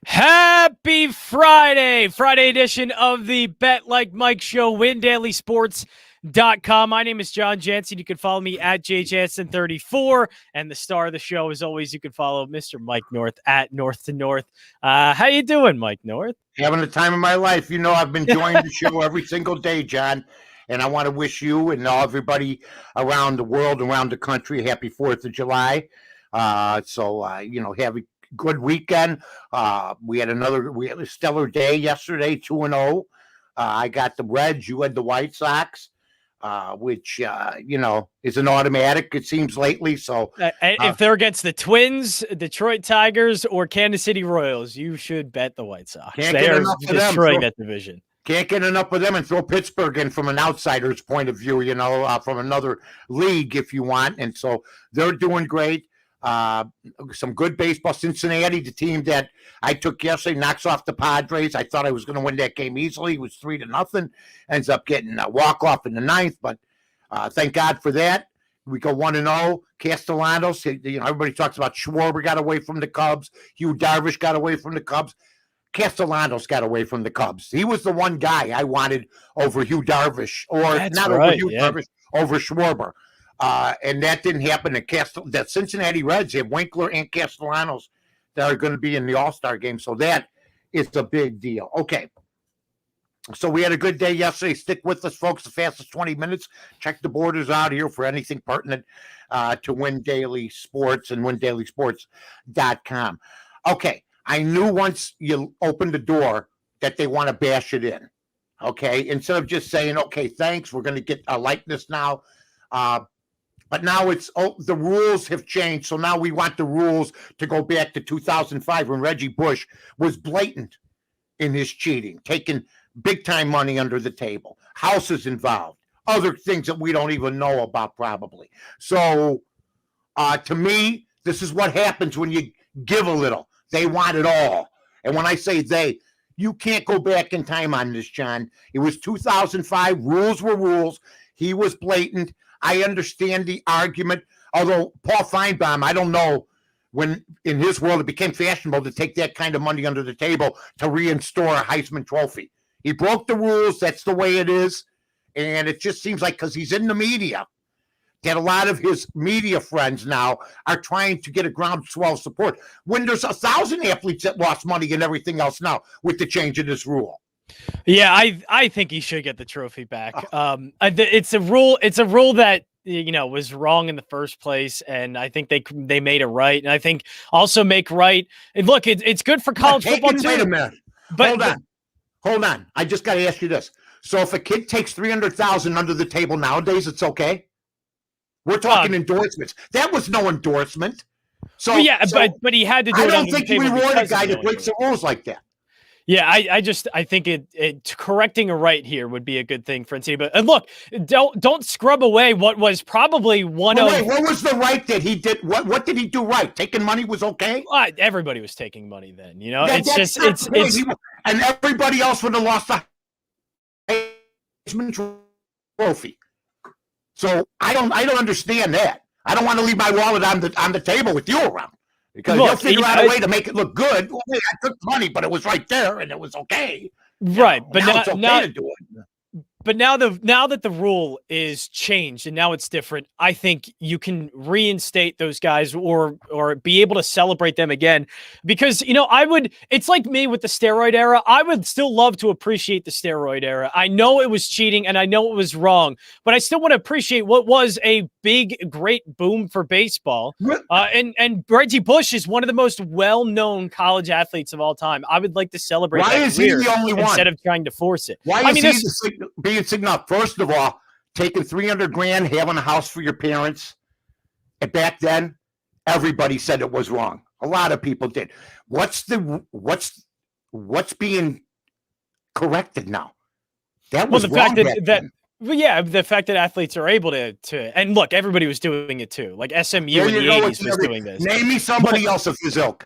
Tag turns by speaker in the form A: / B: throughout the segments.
A: Happy Friday edition of the Bet Like Mike show, WinDailySports.com. My name is Jon Jansen. You can follow me at JJansen34. And the star of the show, as always, you can follow Mr. Mike North at North to North. How you doing, Mike North?
B: Having the time of my life. You know, I've been enjoying the show every single day, John. And I want to wish you and everybody around the world, around the country, happy 4th of July. Have a good weekend. We had a stellar day yesterday, 2-0. I got the Reds. You had the White Sox, which is an automatic, it seems, lately. So
A: if they're against the Twins, Detroit Tigers, or Kansas City Royals, you should bet the White Sox. They are destroying that division.
B: Can't get enough of them, and throw Pittsburgh in from an outsider's point of view, from another league if you want. And so they're doing great. Some good baseball. Cincinnati, the team that I took yesterday, knocks off the Padres. I thought I was going to win that game easily. It was 3-0. Ends up getting a walk-off in the ninth, but thank God for that. We go 1-0. Castellanos, everybody talks about Schwarber got away from the Cubs. Hugh Darvish got away from the Cubs. Castellanos got away from the Cubs. He was the one guy I wanted over Hugh Darvish, over Darvish, over Schwarber. And that didn't happen. The Cincinnati Reds have Winkler and Castellanos that are going to be in the All-Star game. So that is a big deal. Okay. So we had a good day yesterday. Stick with us, folks, the fastest 20 minutes. Check the borders out here for anything pertinent to Win Daily Sports and WinDailySports.com. Okay. I knew once you open the door that they want to bash it in. Okay. Instead of just saying, okay, thanks, we're going to get a likeness now. But now the rules have changed. So now we want the rules to go back to 2005 when Reggie Bush was blatant in his cheating, taking big time money under the table, houses involved, other things that we don't even know about probably. So to me, this is what happens when you give a little. They want it all. And when I say they, you can't go back in time on this, John. It was 2005. Rules were rules. He was blatant. I understand the argument, although Paul Feinbaum, I don't know when in his world it became fashionable to take that kind of money under the table to reinstore a Heisman Trophy. He broke the rules. That's the way it is. And it just seems like because he's in the media, that a lot of his media friends now are trying to get a groundswell support when there's 1,000 athletes that lost money and everything else now with the change in this rule.
A: Yeah, I think he should get the trophy back. It's a rule that was wrong in the first place, and I think they made it right. And I think also make right. And look, it's good for college football too.
B: Wait a minute. Hold on. I just got to ask you this. So if a kid takes $300,000 under the table nowadays, it's okay? We're talking endorsements. That was no endorsement.
A: So but he had to do it.
B: I don't think you reward a guy that breaks the rules like that.
A: Yeah, I think it correcting a right here would be a good thing for NCAA. But and look, don't scrub away what was probably one of.
B: Wait, what was the right that he did? What did he do right? Taking money was okay.
A: Everybody was taking money then.
B: And everybody else would have lost the Heisman Trophy. So I don't understand that. I don't want to leave my wallet on the table with you around because you'll figure out a way to make it look good. Well, I took money, but it was right there and it was okay.
A: Right, but
B: now it's okay to do it.
A: But now that the rule is changed and now it's different, I think you can reinstate those guys or be able to celebrate them again. Because, it's like me with the steroid era. I would still love to appreciate the steroid era. I know it was cheating and I know it was wrong, but I still want to appreciate what was a big, great boom for baseball. And Reggie Bush is one of the most well-known college athletes of all time. I would like to celebrate
B: Why
A: that
B: is he the only one?
A: Instead of trying to force it.
B: Why is he being signal? First of all, taking $300,000, having a house for your parents, and back then, everybody said it was wrong. A lot of people did. What's being corrected now? That was
A: the
B: wrong.
A: The fact that athletes are able to and look, everybody was doing it too. Like SMU in the 80s was doing this.
B: Name me somebody else of his ilk.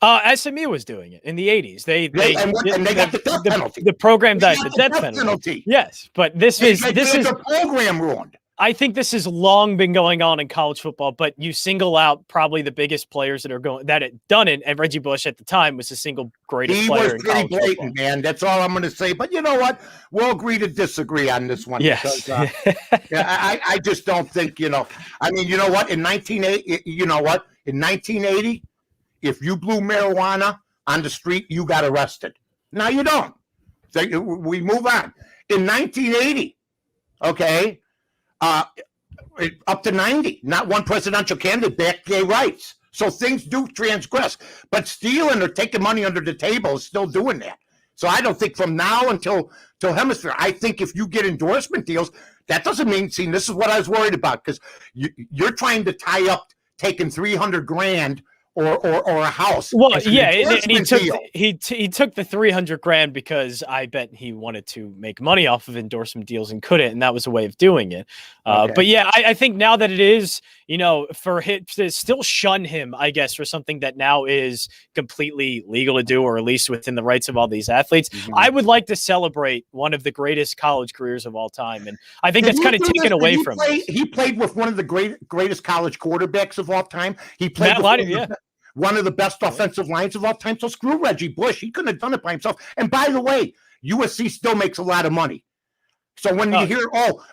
A: SMU was doing it in the 80s. They
B: got the death penalty.
A: The program died the death penalty. Yes, but this is
B: the program ruined.
A: I think this has long been going on in college football, but you single out probably the biggest players that had done it, and Reggie Bush at the time was the single greatest
B: He
A: player
B: was
A: in
B: pretty
A: college
B: blatant,
A: football.
B: man. That's all I'm going to say. But you know what? We'll agree to disagree on this one.
A: Yes.
B: Because, I just don't think, I mean, you know what? In 1980, In 1980, if you blew marijuana on the street, you got arrested. Now you don't. So we move on. In 1980, okay, up to 90, not one presidential candidate backed gay rights. So things do transgress. But stealing or taking money under the table is still doing that. So I don't think from now until hemisphere, I think if you get endorsement deals, that doesn't mean, see, this is what I was worried about, because you're trying to tie up taking $300,000 or a house.
A: Well, yeah, and he took the $300,000 because I bet he wanted to make money off of endorsement deals and couldn't, and that was a way of doing it. Okay. But yeah, I think now that it is, for him to still shun him, I guess, for something that now is completely legal to do, or at least within the rights of all these athletes, I would like to celebrate one of the greatest college careers of all time, and I think that's kind of taken away from him.
B: He played with one of the greatest college quarterbacks of all time. He played one of the best offensive lines of all time. So screw Reggie Bush. He couldn't have done it by himself. And by the way, USC still makes a lot of money. So when you hear,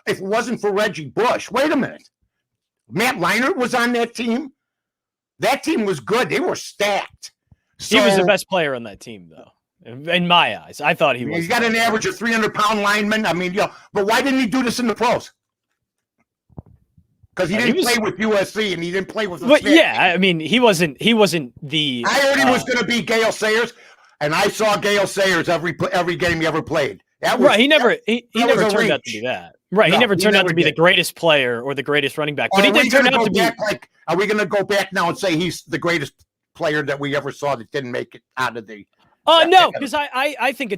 B: if it wasn't for Reggie Bush, wait a minute. Matt Leinart was on that team. That team was good. They were stacked.
A: So, he was the best player on that team, though. In my eyes, I thought he was.
B: He's got an average of 300-pound lineman. I mean, but why didn't he do this in the pros? Because he didn't play with USC and he didn't play with.
A: But yeah, I mean, he wasn't the.
B: I heard he was going to be Gale Sayers, and I saw Gale Sayers every game he ever played. That was,
A: right. He never turned out to be that. Right. No, he never turned out to be the greatest player or the greatest running back. But he did turn out to be.
B: Are we going to go back now and say he's the greatest player that we ever saw that didn't make it out of the?
A: No, because I think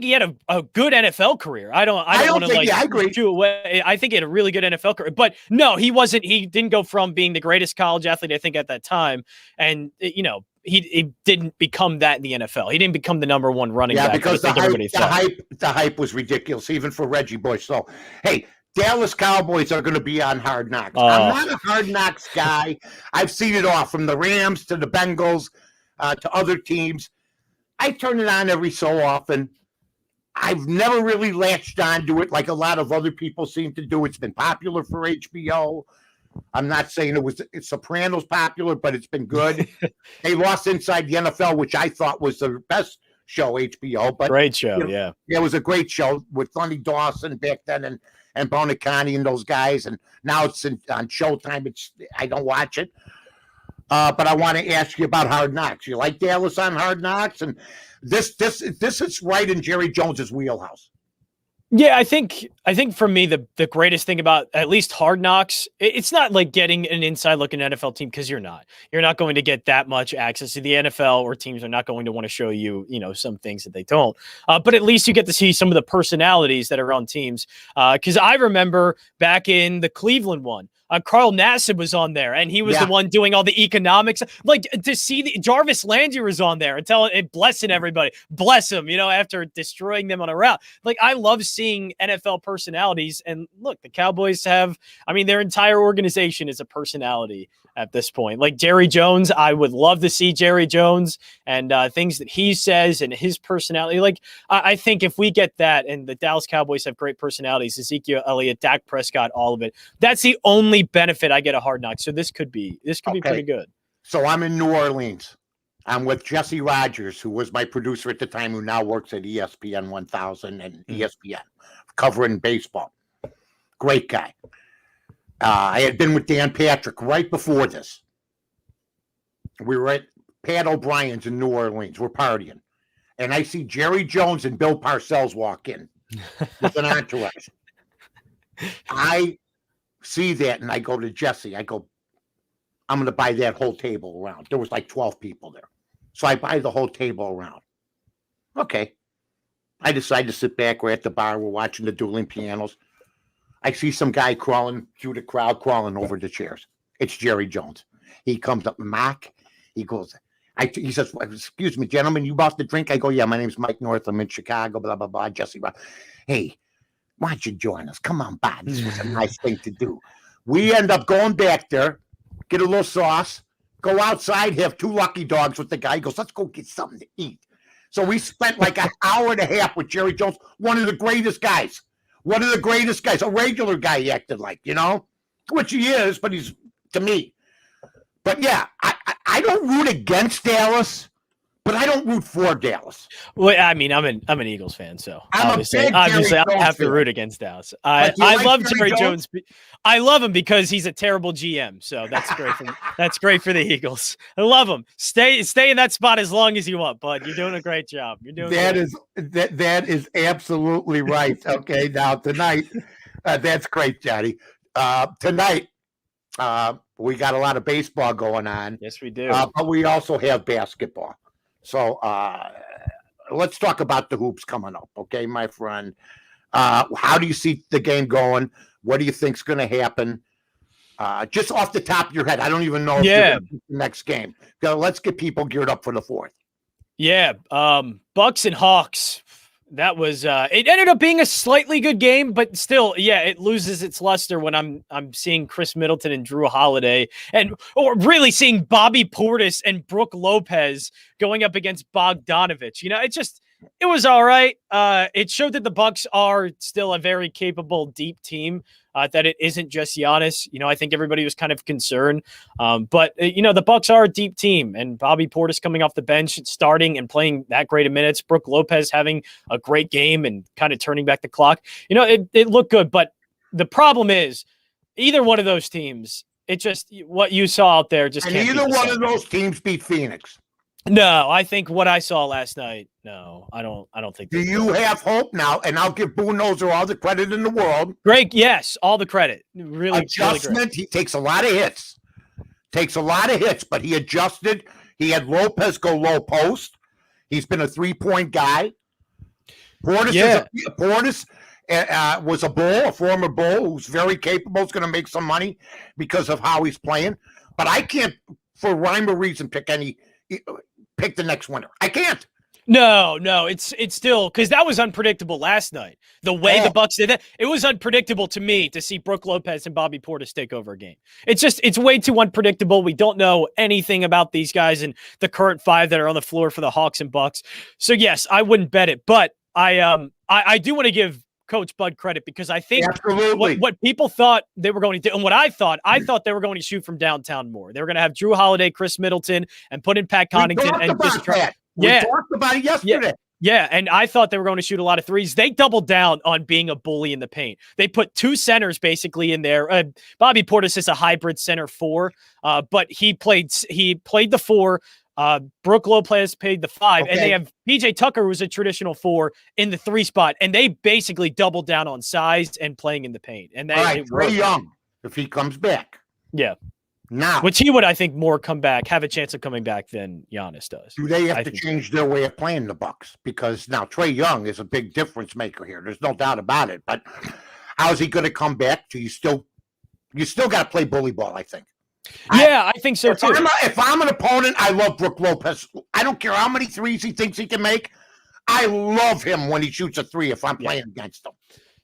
A: he had a good NFL career. I don't want to chew away. I think he had a really good NFL career, but no, he wasn't. He didn't go from being the greatest college athlete, I think, at that time, and he didn't become that in the NFL. He didn't become the number one running back.
B: Because the hype was ridiculous, even for Reggie Bush. So hey, Dallas Cowboys are going to be on Hard Knocks. I'm not a Hard Knocks guy. I've seen it all, from the Rams to the Bengals to other teams. I turn it on every so often. I've never really latched on to it like a lot of other people seem to do. It's been popular for HBO. I'm not saying it's Sopranos popular, but it's been good. They lost Inside the NFL, which I thought was the best show, HBO. But
A: great show, yeah.
B: It was a great show with Sonny Dawson back then and Bonicani and those guys. And now it's on Showtime. I don't watch it. But I want to ask you about Hard Knocks. You like Dallas on Hard Knocks? And this is right in Jerry Jones's wheelhouse.
A: Yeah, I think for me, the greatest thing about at least Hard Knocks, it's not like getting an inside look at an NFL team, because you're not going to get that much access to the NFL, or teams are not going to want to show you, some things that they don't. But at least you get to see some of the personalities that are on teams. Because I remember back in the Cleveland one, Carl Nassib was on there, and he was the one doing all the economics. Like, to see Jarvis Landry was on there and blessing everybody, bless him, after destroying them on a route. Like, I love seeing NFL personalities, and look, the Cowboys have, their entire organization is a personality at this point. Like Jerry Jones, I would love to see Jerry Jones and things that he says and his personality. Like, I think if we get that, and the Dallas Cowboys have great personalities, Ezekiel Elliott, Dak Prescott, all of it, that's the only benefit I get a Hard Knock. So this could be pretty good.
B: So I'm in New Orleans. I'm with Jesse Rogers, who was my producer at the time, who now works at ESPN 1000 and ESPN, covering baseball. Great guy. I had been with Dan Patrick right before this. We were at Pat O'Brien's in New Orleans. We're partying. And I see Jerry Jones and Bill Parcells walk in with an entourage. I see that, and I go to Jesse. I go, I'm going to buy that whole table around. There was like 12 people there. So I buy the whole table around. Okay. I decide to sit back. We're at the bar. We're watching the dueling pianos. I see some guy crawling through the crowd, crawling over the chairs. It's Jerry Jones. He comes up, Mac. He goes, he says, excuse me, gentlemen, you bought the drink? I go, yeah, my name's Mike North. I'm in Chicago, blah, blah, blah. Jesse, blah. Hey, why don't you join us? Come on by. This was a nice thing to do. We end up going back there, get a little sauce, go outside, have 2 lucky dogs with the guy. He goes, let's go get something to eat. So we spent like an hour and a half with Jerry Jones, one of the greatest guys. One of the greatest guys, a regular guy he acted like, which he is, but he's, to me. But yeah, I don't root against Dallas, but I don't root for Dallas.
A: Well, I mean, I'm an Eagles fan, so obviously
B: I
A: have to root against Dallas. I love Jerry Jones. I love him because he's a terrible GM. So that's great for the Eagles. I love him. Stay in that spot as long as you want, bud. You're doing a great job. You're doing
B: that is absolutely right. Okay, now tonight, that's great, Johnny. Tonight, we got a lot of baseball going on.
A: Yes, we do.
B: But we also have basketball. So let's talk about the hoops coming up, okay, my friend? How do you see the game going? What do you think's going to happen? Just off the top of your head, I don't even know if you're going to beat the next game. So let's get people geared up for the 4th.
A: Yeah, Bucks and Hawks. That was it ended up being a slightly good game, but still, yeah, it loses its luster when I'm seeing Chris Middleton and Drew Holiday or really seeing Bobby Portis and Brook Lopez going up against Bogdanovich. It was all right. It showed that the Bucks are still a very capable, deep team. That it isn't just Giannis. I think everybody was kind of concerned. But the Bucks are a deep team, and Bobby Portis coming off the bench, starting and playing that great of minutes. Brook Lopez having a great game and kind of turning back the clock. It looked good, but the problem is either one of those teams, it just what you saw out there just can't.
B: And either one of those teams beat Phoenix.
A: No, I think what I saw last night. No, I don't think.
B: Do you have hope now? And I'll give Budenholzer all the credit in the world.
A: Great, yes, all the credit. Really,
B: adjustment.
A: Really
B: he takes a lot of hits. But he adjusted. He had Lopez go low post. He's been a 3-point guy. Portis was a Bull, a former Bull, who's very capable. Is going to make some money because of how he's playing. But I can't, for rhyme or reason, pick the next winner. I can't.
A: No, it's still because that was unpredictable last night. The way the Bucks did that, it was unpredictable to me to see Brook Lopez and Bobby Portis take over a game. It's way too unpredictable. We don't know anything about these guys and the current 5 that are on the floor for the Hawks and Bucks. So yes, I wouldn't bet it, but I do want to give Coach Bud credit because I think what people thought they were going to do, and what I thought they were going to shoot from downtown more. They were going to have Drew Holiday, Chris Middleton, and put in Pat Connaughton and just try.
B: We talked about it yesterday.
A: Yeah, and I thought they were going to shoot a lot of threes. They doubled down on being a bully in the paint. They put 2 centers basically in there. Bobby Portis is a hybrid center 4, but he played the 4. Brook Lopez played the 5, and they have PJ Tucker, who's a traditional 4, in the 3 spot, and they basically doubled down on size and playing in the paint. And
B: Trae Young, if he comes back, now,
A: which he would, I think, more have a chance of coming back than Giannis does.
B: Do they have to change their way of playing the Bucks? Because now Trae Young is a big difference maker here. There's no doubt about it. But how is he going to come back? You still got to play bully ball, I think.
A: Yeah, I think so too.
B: If I'm an opponent, I love Brook Lopez. I don't care how many threes he thinks he can make. I love him when he shoots a 3 if I'm playing against him.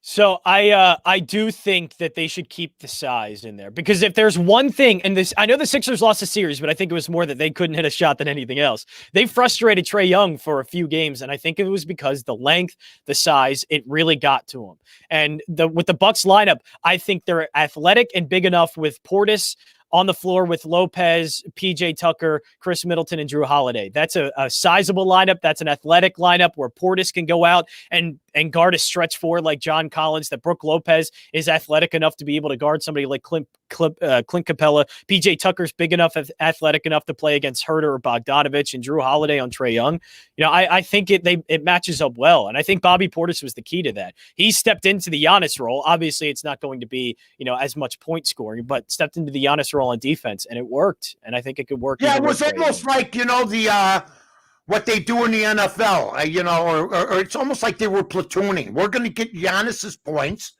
A: So I do think that they should keep the size in there because if there's one thing, and I know the Sixers lost a series, but I think it was more that they couldn't hit a shot than anything else. They frustrated Trae Young for a few games, and I think it was because the length, the size, it really got to him. And with the Bucks lineup, I think they're athletic and big enough with Portis on the floor with Lopez, PJ Tucker, Chris Middleton, and Drew Holiday. That's a sizable lineup. That's an athletic lineup where Portis can go out and guard a stretch 4 like John Collins, that Brook Lopez is athletic enough to be able to guard somebody like Clint Capella. PJ Tucker's big enough, athletic enough to play against Herter or Bogdanovich, and Drew Holiday on Trae Young. I think it matches up well. And I think Bobby Portis was the key to that. He stepped into the Giannis role. Obviously, it's not going to be, as much point scoring, but stepped into the Giannis role on defense, and it worked. And I think it could work.
B: Yeah, it was almost like, what they do in the NFL, or it's almost like they were platooning. We're going to get Giannis's points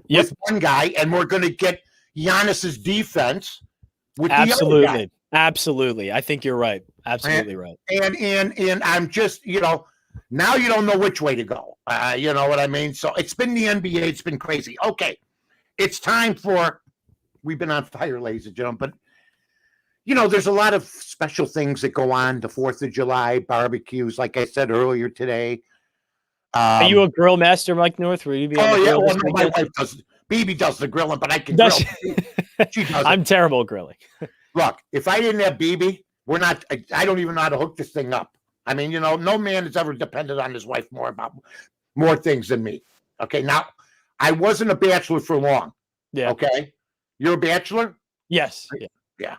B: with one guy, and we're going to get Giannis's defense with the other guy.
A: Absolutely. I think you're right. Absolutely right.
B: And I'm just, Now you don't know which way to go. You know what I mean? So it's been the NBA. It's been crazy. Okay, it's time for. We've been on fire, ladies and gentlemen, but there's a lot of special things that go on. The 4th of July barbecues, like I said earlier today.
A: Are you a grill master, Mike North? Will you be on the grill this
B: no, my
A: weekend?
B: wife does. BB does the grilling, but I can grill. She does.
A: I'm terrible at grilling.
B: Look, if I didn't have BB, we're not. I don't even know how to hook this thing up. I mean, no man has ever depended on his wife more things than me. Okay, now I wasn't a bachelor for long.
A: Yeah.
B: Okay, you're a bachelor.
A: Yes.
B: Yeah.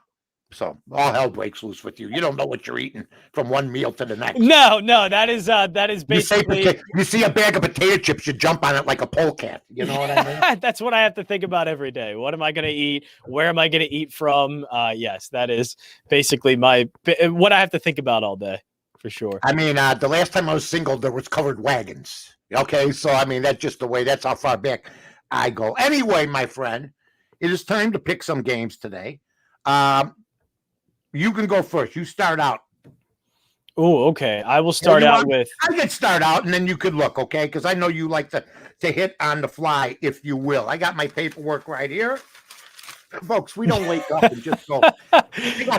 B: So all hell breaks loose with you. You don't know what you're eating from one meal to the next.
A: No, that is basically.
B: You see a bag of potato chips, you jump on it like a polecat. You know what I mean?
A: That's what I have to think about every day. What am I going to eat? Where am I going to eat from? Yes, that is basically what I have to think about all day, for sure.
B: I mean, the last time I was single, there was covered wagons. Okay, so I mean, that's just the way. That's how far back I go. Anyway, my friend, it is time to pick some games today. You can go first. You start out.
A: Oh, okay. I will start out with.
B: I can start out, and then you could look, okay? Because I know you like to hit on the fly, if you will. I got my paperwork right here, folks. We don't wake up and just go.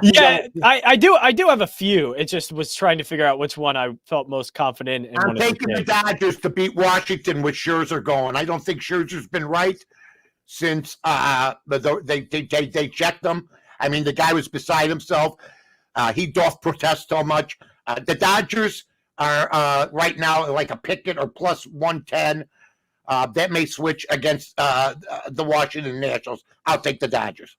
A: Yeah, I do have a few. It just was trying to figure out which one I felt most confident in.
B: I'm taking the Dodgers to beat Washington with Scherzer going. I don't think Scherzer's been right since they checked him. I mean, the guy was beside himself. He doth protest so much. The Dodgers are right now like a picket or plus 110. That may switch against the Washington Nationals. I'll take the Dodgers.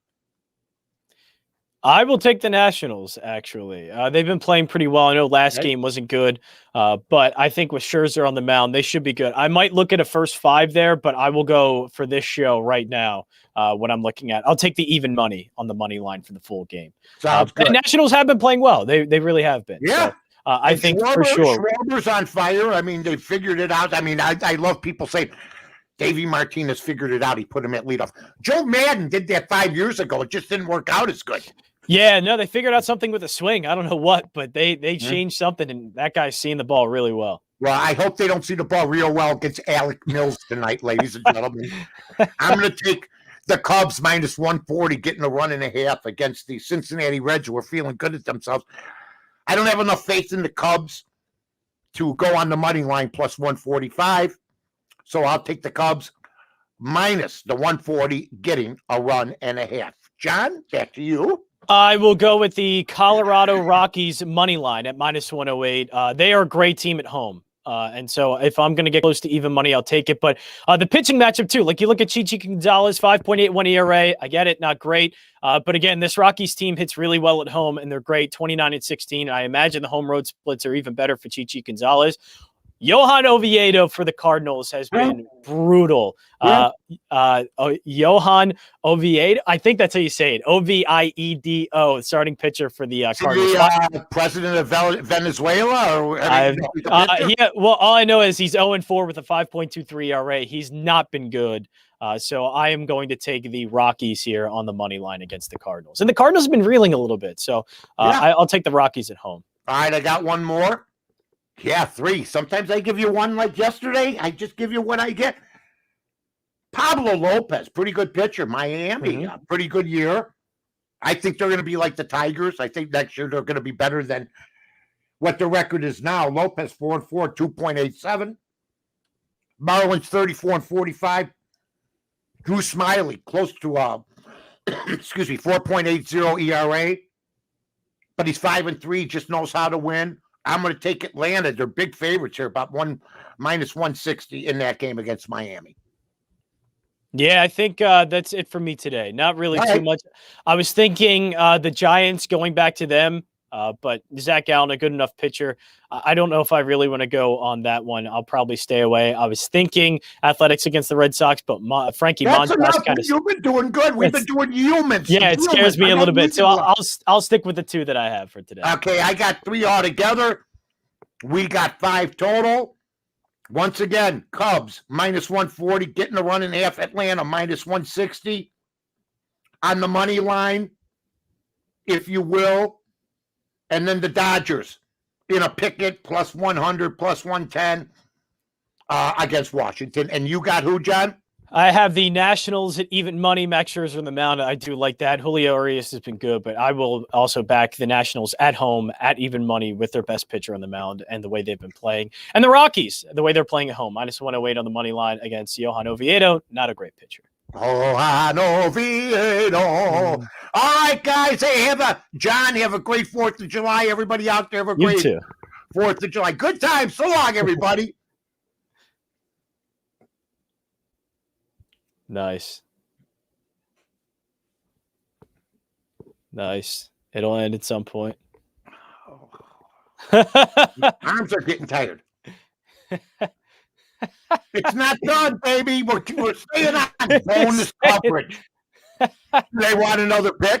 A: I will take the Nationals, actually. They've been playing pretty well. I know last game wasn't good, but I think with Scherzer on the mound, they should be good. I might look at a first 5 there, but I will go for this show right now. What I'm looking at, I'll take the even money on the money line for the full game.
B: Sounds good.
A: The Nationals have been playing well. They really have been.
B: Yeah.
A: So, I think for sure.
B: Schwarber's on fire. I mean, they figured it out. I mean, I love people saying Davey Martinez figured it out. He put him at leadoff. Joe Madden did that 5 years ago. It just didn't work out as good.
A: Yeah, no, they figured out something with a swing. I don't know what, but they changed something, and that guy's seeing the ball really well.
B: Well, I hope they don't see the ball real well against Alec Mills tonight, ladies and gentlemen. I'm going to take the Cubs minus 140, getting a run and a half against the Cincinnati Reds, who are feeling good at themselves. I don't have enough faith in the Cubs to go on the money line plus 145, so I'll take the Cubs minus the 140, getting a run and a half. John, back to you.
A: I will go with the Colorado Rockies money line at minus 108. They are a great team at home. And so if I'm going to get close to even money, I'll take it. But the pitching matchup, too, like you look at Chichi Gonzalez, 5.81 ERA. I get it, not great. But again, this Rockies team hits really well at home, and they're great, 29-16. I imagine the home road splits are even better for Chichi Gonzalez. Johan Oviedo for the Cardinals has been brutal. Johan Oviedo, I think that's how you say it. Oviedo, starting pitcher for the Cardinals.
B: The president of Venezuela? Or
A: well, all I know is he's 0-4 with a 5.23 ERA. He's not been good. So I am going to take the Rockies here on the money line against the Cardinals. And the Cardinals have been reeling a little bit. So I'll take the Rockies at home.
B: All right, I got one more. Yeah, 3. Sometimes I give you one like yesterday. I just give you what I get. Pablo Lopez, pretty good pitcher. Miami, pretty good year. I think they're going to be like the Tigers. I think next year they're going to be better than what the record is now. Lopez 4-4, 2.87. Marlins 34-45. Drew Smiley close to 4.80 ERA. But he's 5-3, just knows how to win. I'm going to take Atlanta. They're big favorites here, about minus 160 in that game against Miami.
A: Yeah, I think that's it for me today. Not really too much. I was thinking the Giants, going back to them, but Zach Gallen, a good enough pitcher. I don't know if I really want to go on that one. I'll probably stay away. I was thinking Athletics against the Red Sox, but Frankie Montas kind of.
B: You've been doing good. We've been doing humans.
A: Yeah, it scares me a little bit. So I'll stick with the 2 that I have for today.
B: Okay, I got 3 altogether. We got 5 total. Once again, Cubs minus 140, getting a run and a half. Atlanta minus 160 on the money line, if you will. And then the Dodgers in a picket plus 100, plus 110 against Washington. And you got who, John?
A: I have the Nationals at even money. Max Scherzer on the mound. I do like that. Julio Urias has been good, but I will also back the Nationals at home at even money with their best pitcher on the mound and the way they've been playing. And the Rockies, the way they're playing at home. -108 on the money line against Johan Oviedo. Not a great pitcher.
B: Johan Oviedo. All right, guys. Hey, have a great 4th of July. Everybody out there, have a great 4th of July. Good time. So long, everybody.
A: Nice. It'll end at some point.
B: Arms are getting tired. It's not done, baby. We're staying on bonus coverage. They want another pick.